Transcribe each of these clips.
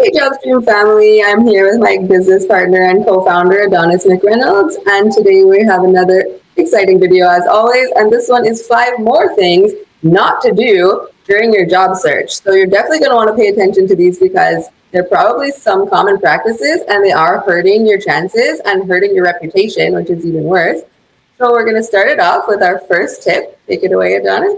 Hey, Jobstream family. I'm here with my business partner and co-founder, Adonis McReynolds. And today we have another exciting video as always. And this one is 5 more things not to do during your job search. So you're definitely going to want to pay attention to these because they're probably some common practices and they are hurting your chances and hurting your reputation, which is even worse. So we're going to start it off with our first tip. Take it away, Adonis.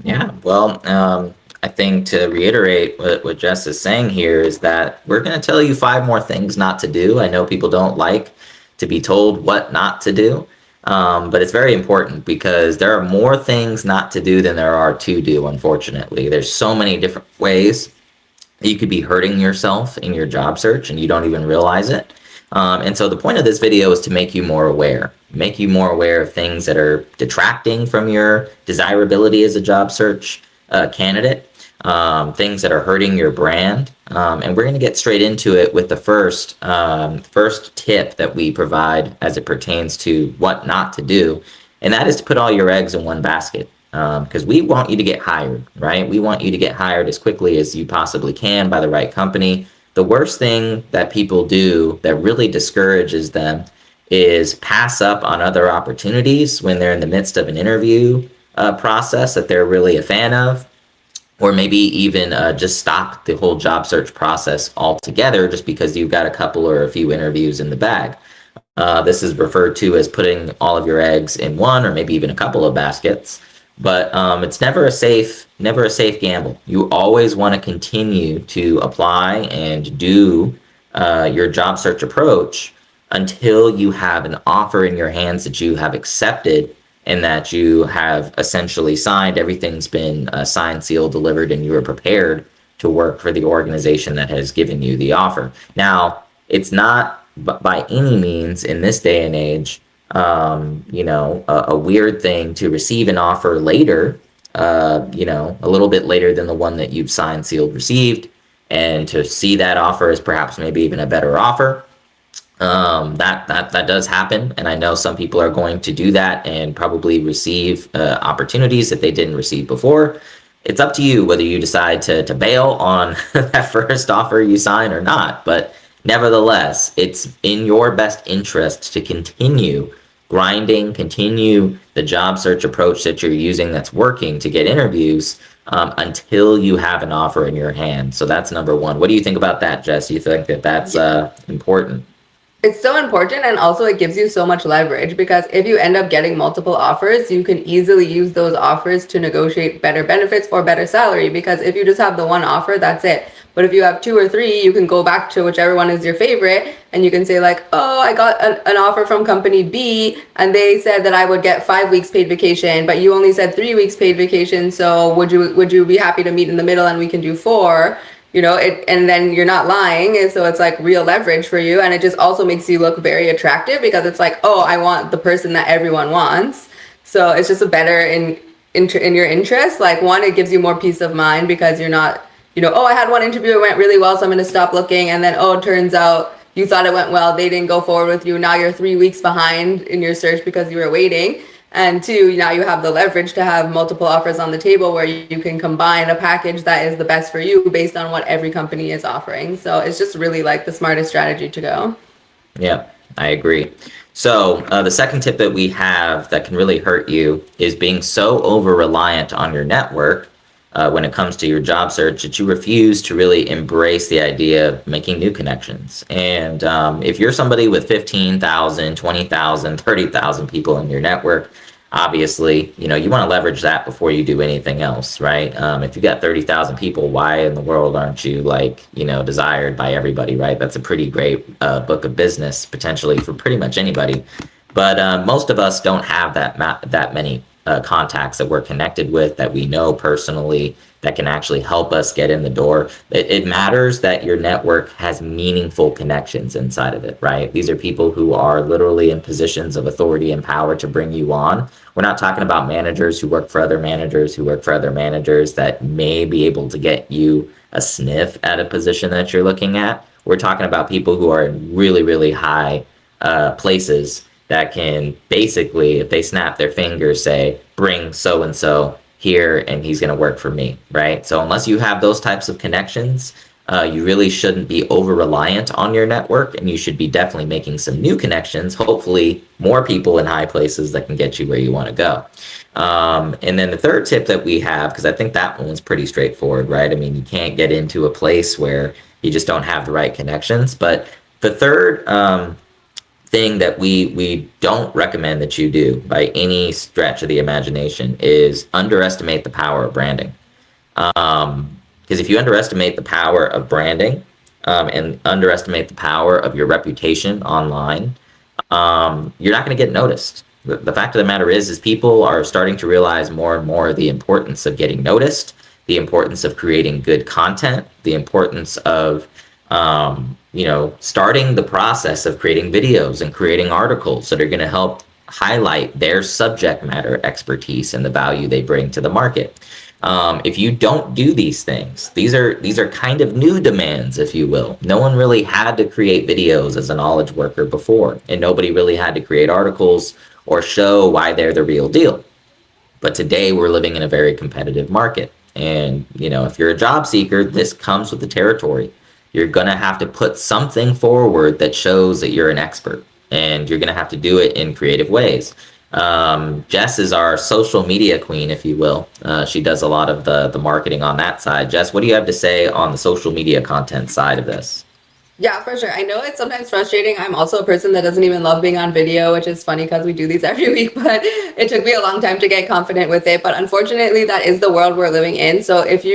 Yeah, well, I think to reiterate what Jess is saying here is that we're going to tell you 5 more things not to do. I know people don't like to be told what not to do, but it's very important because there are more things not to do than there are to do, unfortunately. There's so many different ways that you could be hurting yourself in your job search and you don't even realize it. And so the point of this video is to make you more aware of things that are detracting from your desirability as a job search candidate, things that are hurting your brand. And we're going to get straight into it with the first tip that we provide as it pertains to what not to do. And that is to put all your eggs in one basket. Because we want you to get hired, right? We want you to get hired as quickly as you possibly can by the right company. The worst thing that people do that really discourages them is pass up on other opportunities when they're in the midst of an interview process that they're really a fan of, or maybe even just stop the whole job search process altogether just because you've got a couple or a few interviews in the bag. This is referred to as putting all of your eggs in one or maybe even a couple of baskets. But it's never a safe gamble. You always want to continue to apply and do your job search approach until you have an offer in your hands that you have accepted and that you have essentially signed. Everything's been signed, sealed, delivered, and you are prepared to work for the organization that has given you the offer. Now, it's not by any means in this day and age a weird thing to receive an offer later, a little bit later than the one that you've signed, sealed, received, and to see that offer as perhaps maybe even a better offer. That does happen, and I know some people are going to do that and probably receive opportunities that they didn't receive before. It's up to you whether you decide to bail on that first offer you sign or not, but nevertheless, it's in your best interest to continue grinding, continue the job search approach that you're using that's working to get interviews until you have an offer in your hand. So that's number one. What do you think about that, Jess? Do you think that that's important? It's so important, and also it gives you so much leverage because if you end up getting multiple offers, you can easily use those offers to negotiate better benefits or better salary, because if you just have the one offer, that's it. But if you have 2 or 3, you can go back to whichever one is your favorite and you can say like, oh, I got an offer from company B and they said that I would get 5 weeks paid vacation, but you only said 3 weeks paid vacation. So would you be happy to meet in the middle and we can do 4? And then you're not lying. And so it's like real leverage for you. And it just also makes you look very attractive because it's like, oh, I want the person that everyone wants. So it's just a better in your interest. Like, one, it gives you more peace of mind because you're not, oh, I had one interview, it went really well, so I'm going to stop looking. And then, oh, it turns out you thought it went well, they didn't go forward with you. Now you're 3 weeks behind in your search because you were waiting. And 2, now you have the leverage to have multiple offers on the table where you can combine a package that is the best for you based on what every company is offering. So it's just really like the smartest strategy to go. Yeah, I agree. So the second tip that we have that can really hurt you is being so over-reliant on your network when it comes to your job search that you refuse to really embrace the idea of making new connections. And if you're somebody with 15,000, 20,000, 30,000 people in your network, obviously, you want to leverage that before you do anything else, right? If you got 30,000 people, why in the world aren't you desired by everybody, right? That's a pretty great book of business potentially for pretty much anybody. But most of us don't have that many contacts that we're connected with, that we know personally, that can actually help us get in the door. It matters that your network has meaningful connections inside of it, right? These are people who are literally in positions of authority and power to bring you on. We're not talking about managers who work for other managers that may be able to get you a sniff at a position that you're looking at. We're talking about people who are in really, really high places that can basically, if they snap their fingers, say, bring so-and-so here and he's going to work for me, right? So unless you have those types of connections, You really shouldn't be over reliant on your network, and you should be definitely making some new connections, hopefully more people in high places that can get you where you want to go. And then the third tip that we have, because I think that one was pretty straightforward, right? I mean, you can't get into a place where you just don't have the right connections. But the third thing that we don't recommend that you do by any stretch of the imagination is underestimate the power of branding. Because if you underestimate the power of branding and underestimate the power of your reputation online, you're not going to get noticed. The fact of the matter is people are starting to realize more and more the importance of getting noticed, the importance of creating good content, the importance of starting the process of creating videos and creating articles that are going to help highlight their subject matter expertise and the value they bring to the market. If you don't do these things, these are kind of new demands, if you will. No one really had to create videos as a knowledge worker before, and nobody really had to create articles or show why they're the real deal. But today we're living in a very competitive market. And, if you're a job seeker, this comes with the territory. You're going to have to put something forward that shows that you're an expert, and you're going to have to do it in creative ways. Jess is our social media queen, if you will. She does a lot of the marketing on that side. Jess, what do you have to say on the social media content side of this? Yeah, for sure. I know it's sometimes frustrating. I'm also a person that doesn't even love being on video, which is funny because we do these every week, but it took me a long time to get confident with it. But unfortunately, that is the world we're living in. So if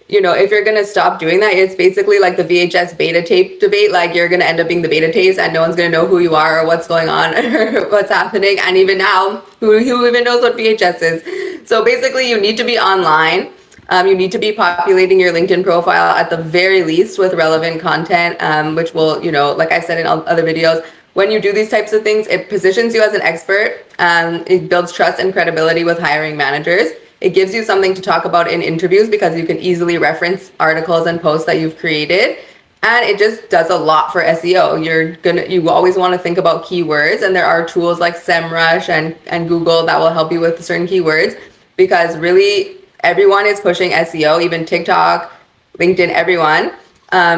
if you're going to stop doing that, it's basically like the VHS beta tape debate. Like you're going to end up being the beta tapes and no one's going to know who you are or what's going on or what's happening. And even now, who even knows what VHS is? So basically, you need to be online. You need to be populating your LinkedIn profile at the very least with relevant content, which will, like I said in other videos, when you do these types of things, it positions you as an expert. It builds trust and credibility with hiring managers. It gives you something to talk about in interviews because you can easily reference articles and posts that you've created. And it just does a lot for SEO. You always want to think about keywords, and there are tools like SEMrush and Google that will help you with certain keywords, because really everyone is pushing SEO, even TikTok, LinkedIn, everyone.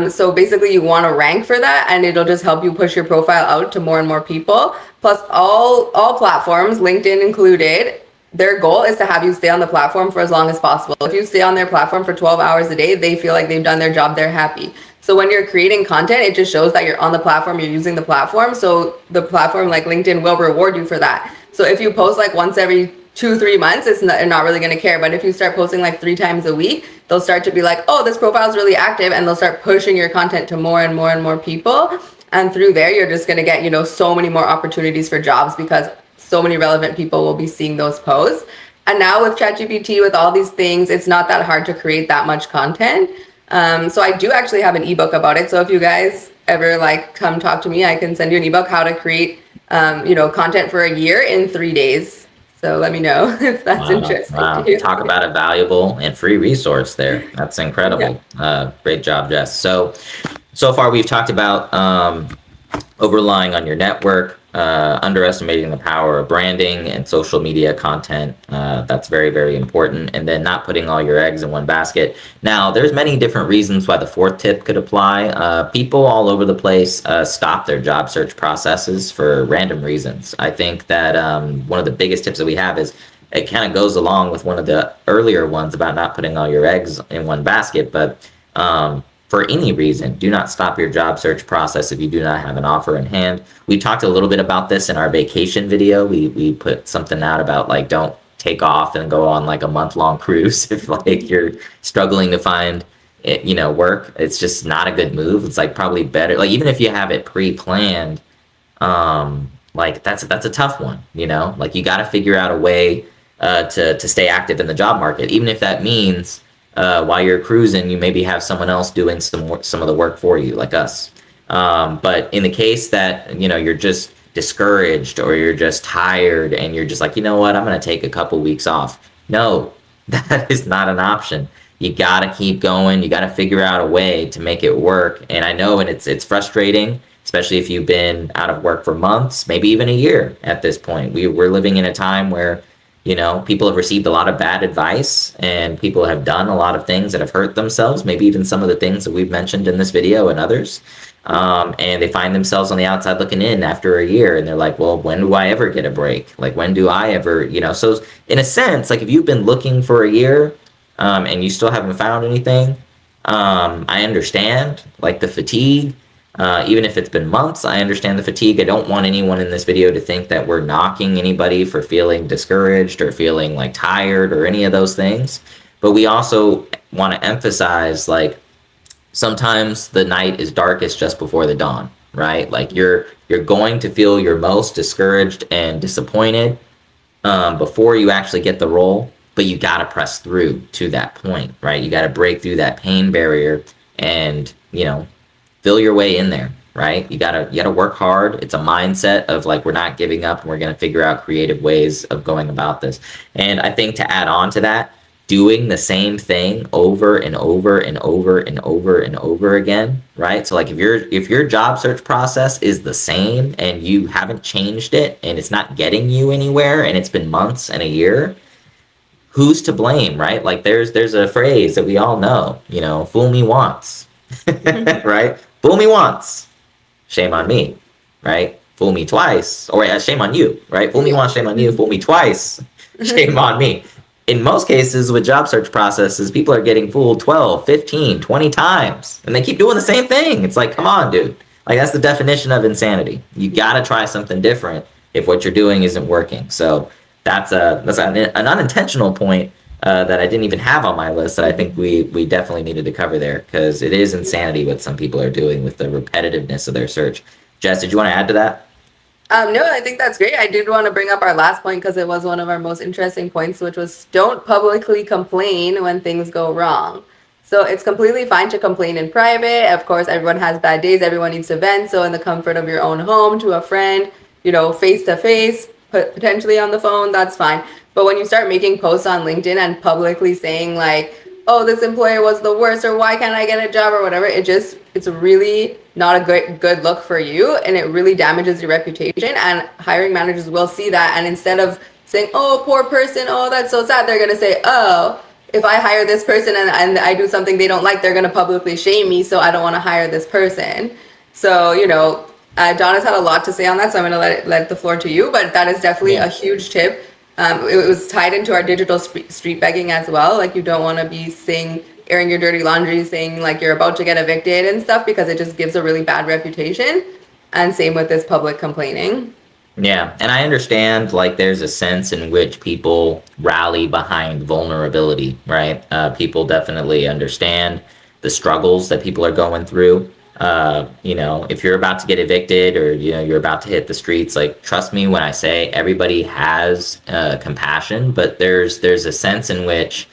So basically you want to rank for that, and it'll just help you push your profile out to more and more people. Plus all platforms, LinkedIn included, their goal is to have you stay on the platform for as long as possible. If you stay on their platform for 12 hours a day, they feel like they've done their job, they're happy. So when you're creating content, it just shows that you're on the platform, you're using the platform. So the platform like LinkedIn will reward you for that. So if you post like once every 2-3 months, they're not really going to care. But if you start posting like 3 times a week, they'll start to be like, oh, this profile is really active, and they'll start pushing your content to more and more and more people. And through there, you're just going to get, so many more opportunities for jobs because so many relevant people will be seeing those posts. And now with ChatGPT, with all these things, it's not that hard to create that much content. So I do actually have an ebook about it. So if you guys ever come talk to me, I can send you an ebook how to create, content for a year in 3 days. So let me know if that's interesting to you. Talk about a valuable and free resource there. That's incredible. Yeah. Great job, Jess. So far we've talked about over-relying on your network, underestimating the power of branding and social media content. That's very, very important. And then not putting all your eggs in one basket. Now, there's many different reasons why the fourth tip could apply. People all over the place stop their job search processes for random reasons. I think that one of the biggest tips that we have is, it kind of goes along with one of the earlier ones about not putting all your eggs in one basket, but for any reason, do not stop your job search process if you do not have an offer in hand. We talked a little bit about this in our vacation video. We put something out about don't take off and go on a month-long cruise if you're struggling to find work. It's just not a good move. It's probably better, even if you have it pre-planned, that's a tough one. You got to figure out a way to stay active in the job market, even if that means while you're cruising, you maybe have someone else doing some of the work for you, like us. But in the case that, you're just discouraged or you're just tired and you're just you know what, I'm going to take a couple weeks off. No, that is not an option. You got to keep going. You got to figure out a way to make it work. And I know, and it's frustrating, especially if you've been out of work for months, maybe even a year at this point. We're living in a time where People have received a lot of bad advice, and people have done a lot of things that have hurt themselves, maybe even some of the things that we've mentioned in this video and others. And they find themselves on the outside looking in after a year, and they're like, well, when do I ever get a break? Like, when do I ever, So in a sense, like if you've been looking for a year, and you still haven't found anything, I understand like the fatigue. Even if it's been months, I understand the fatigue. I don't want anyone in this video to think that we're knocking anybody for feeling discouraged or feeling like tired or any of those things. But we also want to emphasize like sometimes the night is darkest just before the dawn, right? Like you're going to feel your most discouraged and disappointed before you actually get the role, but you got to press through to that point, right? You got to break through that pain barrier and, feel your way in there, right? You gotta work hard. It's a mindset of like, we're not giving up, and we're going to figure out creative ways of going about this. And I think to add on to that, doing the same thing over and over and over and over and over again, right? So like if your job search process is the same and you haven't changed it and it's not getting you anywhere and it's been months and a year, who's to blame, right? Like there's a phrase that we all know, fool me once, right? Fool me once, shame on me, right? Fool me twice, or shame on you, right? Fool me once, shame on you. Fool me twice, shame on me. In most cases with job search processes, people are getting fooled 12, 15, 20 times, and they keep doing the same thing. It's like, come on, dude. Like that's the definition of insanity. You got to try something different if what you're doing isn't working. So that's an unintentional point that I didn't even have on my list that I think we definitely needed to cover there, because it is insanity what some people are doing with the repetitiveness of their search. Jess, did you want to add to that? No, I think that's great. I did want to bring up our last point because it was one of our most interesting points, which was don't publicly complain when things go wrong. So it's completely fine to complain in private. Of course, everyone has bad days. Everyone needs to vent. So in the comfort of your own home, to a friend, face to face, potentially on the phone, that's fine. But when you start making posts on LinkedIn and publicly saying like, oh, this employer was the worst, or why can't I get a job, or whatever, it's really not a good look for you, and it really damages your reputation, and hiring managers will see that, and instead of saying, oh, poor person, oh, that's so sad, they're going to say, oh, if I hire this person and I do something they don't like, they're going to publicly shame me, so I don't want to hire this person. So, Don has had a lot to say on that, so I'm going to let the floor to you, but that is definitely a huge tip. It was tied into our digital street begging as well. Like you don't want to be airing your dirty laundry, saying like you're about to get evicted and stuff, because it just gives a really bad reputation. And same with this public complaining. Yeah, and I understand like there's a sense in which people rally behind vulnerability, right? People definitely understand the struggles that people are going through. If you're about to get evicted or, you're about to hit the streets, like, trust me when I say everybody has compassion, but there's a sense in which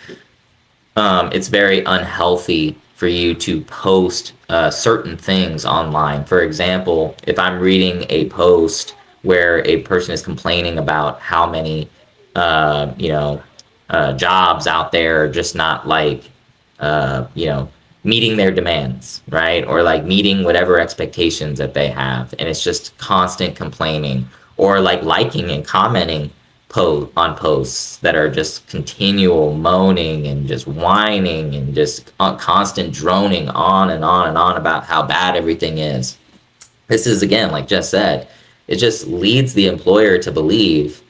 it's very unhealthy for you to post certain things online. For example, if I'm reading a post where a person is complaining about how many, jobs out there are just not like, meeting their demands, right? Or like meeting whatever expectations that they have. And it's just constant complaining, or like liking and commenting on posts that are just continual moaning and just whining and just constant droning on and on and on about how bad everything is. This is, again, like Jess said, it just leads the employer to believe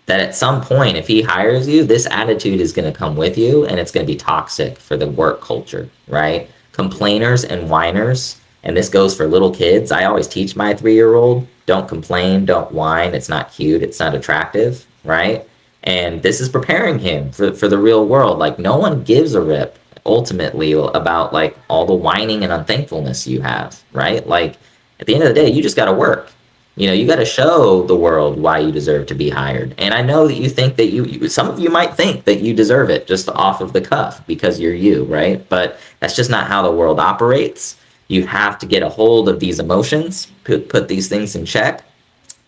that at some point, if he hires you, this attitude is going to come with you, and it's going to be toxic for the work culture, right? Complainers and whiners, and this goes for little kids. I always teach my 3-year-old, don't complain, don't whine. It's not cute. It's not attractive, right? And this is preparing him for the real world. Like, no one gives a rip ultimately about like all the whining and unthankfulness you have, right? Like, at the end of the day, you just got to work. You got to show the world why you deserve to be hired. And I know that you think that some of you might think that you deserve it just off of the cuff because you're you, right? But that's just not how the world operates. You have to get a hold of these emotions, put these things in check,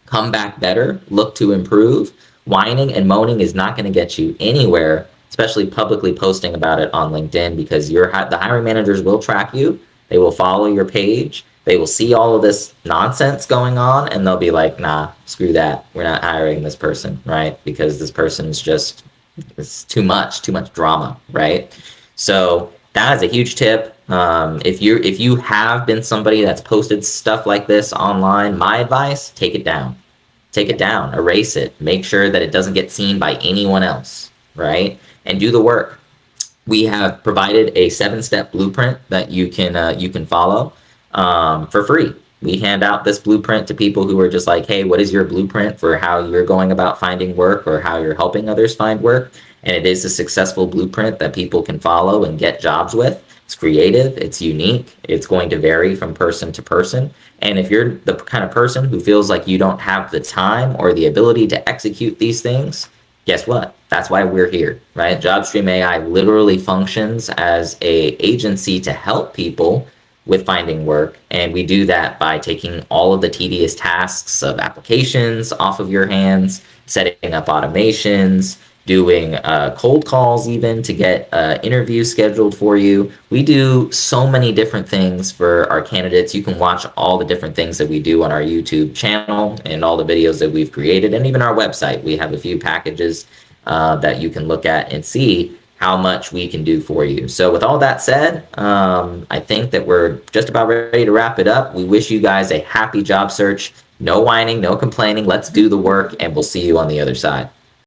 come back better, look to improve. Whining and moaning is not going to get you anywhere, especially publicly posting about it on LinkedIn, because the hiring managers will track you. They will follow your page. They will see all of this nonsense going on and they'll be like, nah, screw that. We're not hiring this person, right? Because this person's just, it's too much drama, right? So that is a huge tip. If you have been somebody that's posted stuff like this online, my advice, take it down. Take it down, erase it, make sure that it doesn't get seen by anyone else, right? And do the work. We have provided a 7-step blueprint that you can follow for free. We hand out this blueprint to people who are just like, hey, what is your blueprint for how you're going about finding work or how you're helping others find work? And it is a successful blueprint that people can follow and get jobs with. It's creative, it's unique, it's going to vary from person to person. And if you're the kind of person who feels like you don't have the time or the ability to execute these things, guess what? That's why we're here, right? JobStream AI literally functions as a agency to help people with finding work. And we do that by taking all of the tedious tasks of applications off of your hands, setting up automations, doing cold calls even to get interviews scheduled for you. We do so many different things for our candidates. You can watch all the different things that we do on our YouTube channel and all the videos that we've created, and even our website. We have a few packages that you can look at and see how much we can do for you. So with all that said, I think that we're just about ready to wrap it up. We wish you guys a happy job search. No whining, no complaining. Let's do the work, and we'll see you on the other side.